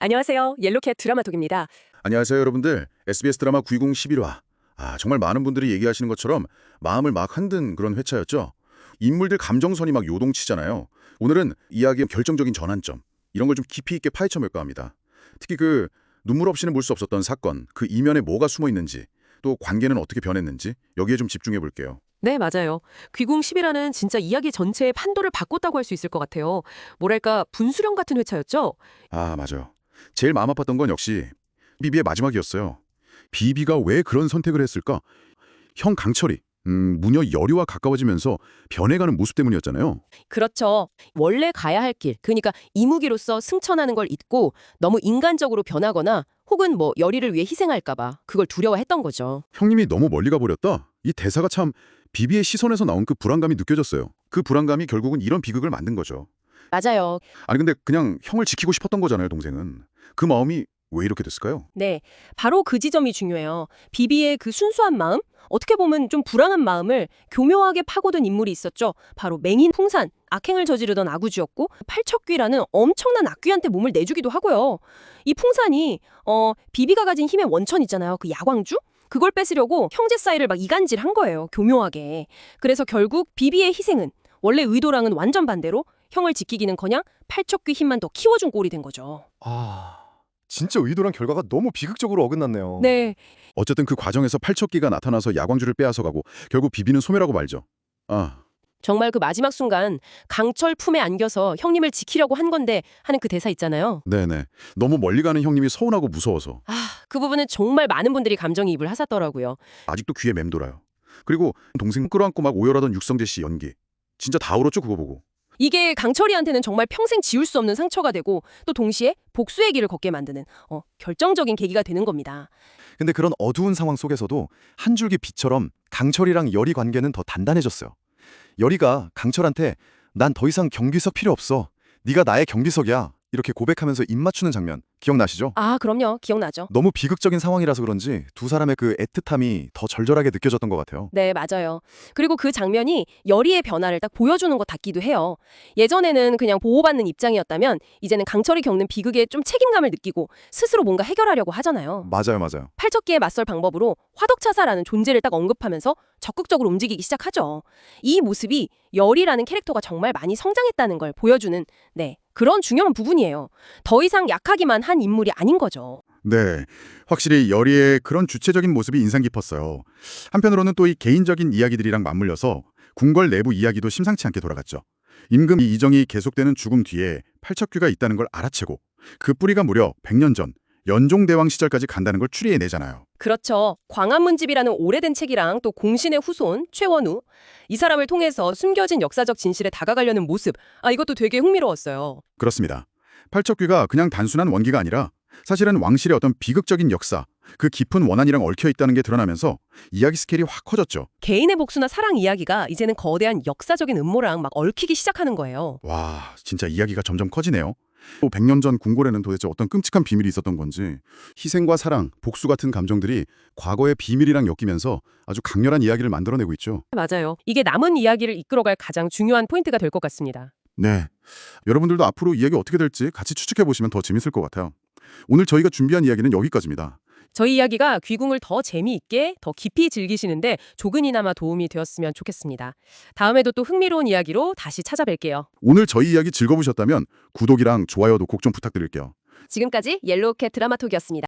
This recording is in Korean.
안녕하세요. 옐로캣 드라마톡입니다. 안녕하세요, 여러분들. SBS 드라마 920 11화. 정말 많은 분들이 얘기하시는 것처럼 마음을 막 흔든 그런 회차였죠. 인물들 감정선이 막 요동치잖아요. 오늘은 이야기의 결정적인 전환점, 이런 걸 좀 깊이 있게 파헤쳐 볼까 합니다. 특히 그 눈물 없이는 볼 수 없었던 사건, 그 이면에 뭐가 숨어 있는지, 또 관계는 어떻게 변했는지 여기에 좀 집중해 볼게요. 네, 맞아요. 귀궁 10이라는 진짜 이야기 전체의 판도를 바꿨다고 할 수 있을 것 같아요. 뭐랄까, 분수령 같은 회차였죠? 맞아요. 제일 마음 아팠던 건 역시 비비의 마지막이었어요. 비비가 왜 그런 선택을 했을까? 형 강철이 무녀 여리와 가까워지면서 변해가는 모습 때문이었잖아요. 그렇죠. 원래 가야 할 길, 그러니까 이무기로서 승천하는 걸 잊고 너무 인간적으로 변하거나 혹은 뭐 열의를 위해 희생할까 봐 그걸 두려워했던 거죠. 형님이 너무 멀리 가버렸다. 이 대사가 참 비비의 시선에서 나온 그 불안감이 느껴졌어요. 그 불안감이 결국은 이런 비극을 만든 거죠. 맞아요. 아니 근데 그냥 형을 지키고 싶었던 거잖아요, 동생은. 그 마음이 왜 이렇게 됐을까요? 네, 바로 그 지점이 중요해요. 비비의 그 순수한 마음, 어떻게 보면 좀 불안한 마음을 교묘하게 파고든 인물이 있었죠. 바로 맹인 풍산, 악행을 저지르던 아구지였고 팔척귀라는 엄청난 악귀한테 몸을 내주기도 하고요. 이 풍산이 비비가 가진 힘의 원천 있잖아요. 그 야광주? 그걸 뺏으려고 형제 사이를 막 이간질한 거예요. 교묘하게. 그래서 결국 비비의 희생은 원래 의도랑은 완전 반대로 형을 지키기는커녕 팔척귀 힘만 더 키워준 꼴이 된 거죠. 진짜 의도랑 결과가 너무 비극적으로 어긋났네요. 네, 어쨌든 그 과정에서 팔척기가 나타나서 야광주를 빼앗아가고 결국 비비는 소멸하고 말죠. 정말 그 마지막 순간 강철 품에 안겨서 형님을 지키려고 한 건데 하는 그 대사 있잖아요. 네네. 너무 멀리 가는 형님이 서운하고 무서워서 그 부분은 정말 많은 분들이 감정이입을 하셨더라고요. 아직도 귀에 맴돌아요. 그리고 동생 끌어안고 막 오열하던 육성재 씨 연기. 진짜 다 울었죠, 그거 보고. 이게 강철이한테는 정말 평생 지울 수 없는 상처가 되고 또 동시에 복수의 길을 걷게 만드는 결정적인 계기가 되는 겁니다. 근데 그런 어두운 상황 속에서도 한 줄기 빛처럼 강철이랑 열이 관계는 더 단단해졌어요. 열이가 강철한테 난 더 이상 경비석 필요 없어. 네가 나의 경비석이야. 이렇게 고백하면서 입 맞추는 장면 기억나시죠? 그럼요. 기억나죠? 너무 비극적인 상황이라서 그런지 두 사람의 그 애틋함이 더 절절하게 느껴졌던 것 같아요. 네, 맞아요. 그리고 그 장면이 열의의 변화를 딱 보여주는 것 같기도 해요. 예전에는 그냥 보호받는 입장이었다면 이제는 강철이 겪는 비극에 좀 책임감을 느끼고 스스로 뭔가 해결하려고 하잖아요. 맞아요. 팔척기에 맞설 방법으로 화덕차사라는 존재를 딱 언급하면서 적극적으로 움직이기 시작하죠. 이 모습이 열이라는 캐릭터가 정말 많이 성장했다는 걸 보여주는 그런 중요한 부분이에요. 더 이상 약하기만 한 인물이 아닌 거죠. 네, 확실히 열이의 그런 주체적인 모습이 인상 깊었어요. 한편으로는 또 이 개인적인 이야기들이랑 맞물려서 궁궐 내부 이야기도 심상치 않게 돌아갔죠. 임금 이정이 계속되는 죽음 뒤에 팔척귀가 있다는 걸 알아채고 그 뿌리가 무려 100년 전 연종대왕 시절까지 간다는 걸 추리해내잖아요. 그렇죠. 광화문집이라는 오래된 책이랑 또 공신의 후손 최원우 이 사람을 통해서 숨겨진 역사적 진실에 다가가려는 모습 이것도 되게 흥미로웠어요. 그렇습니다. 팔척귀가 그냥 단순한 원기가 아니라 사실은 왕실의 어떤 비극적인 역사, 그 깊은 원한이랑 얽혀 있다는 게 드러나면서 이야기 스케일이 확 커졌죠. 개인의 복수나 사랑 이야기가 이제는 거대한 역사적인 음모랑 막 얽히기 시작하는 거예요. 와, 진짜 이야기가 점점 커지네요. 또 100년 전 궁궐에는 도대체 어떤 끔찍한 비밀이 있었던 건지 희생과 사랑, 복수 같은 감정들이 과거의 비밀이랑 엮이면서 아주 강렬한 이야기를 만들어내고 있죠. 맞아요. 이게 남은 이야기를 이끌어갈 가장 중요한 포인트가 될 것 같습니다. 네, 여러분들도 앞으로 이야기 어떻게 될지 같이 추측해보시면 더 재밌을 것 같아요. 오늘 저희가 준비한 이야기는 여기까지입니다. 저희 이야기가 귀궁을 더 재미있게, 더 깊이 즐기시는데 조금이나마 도움이 되었으면 좋겠습니다. 다음에도 또 흥미로운 이야기로 다시 찾아뵐게요. 오늘 저희 이야기 즐거우셨다면 구독이랑 좋아요도 꼭 좀 부탁드릴게요. 지금까지 옐로우캣 드라마톡이었습니다.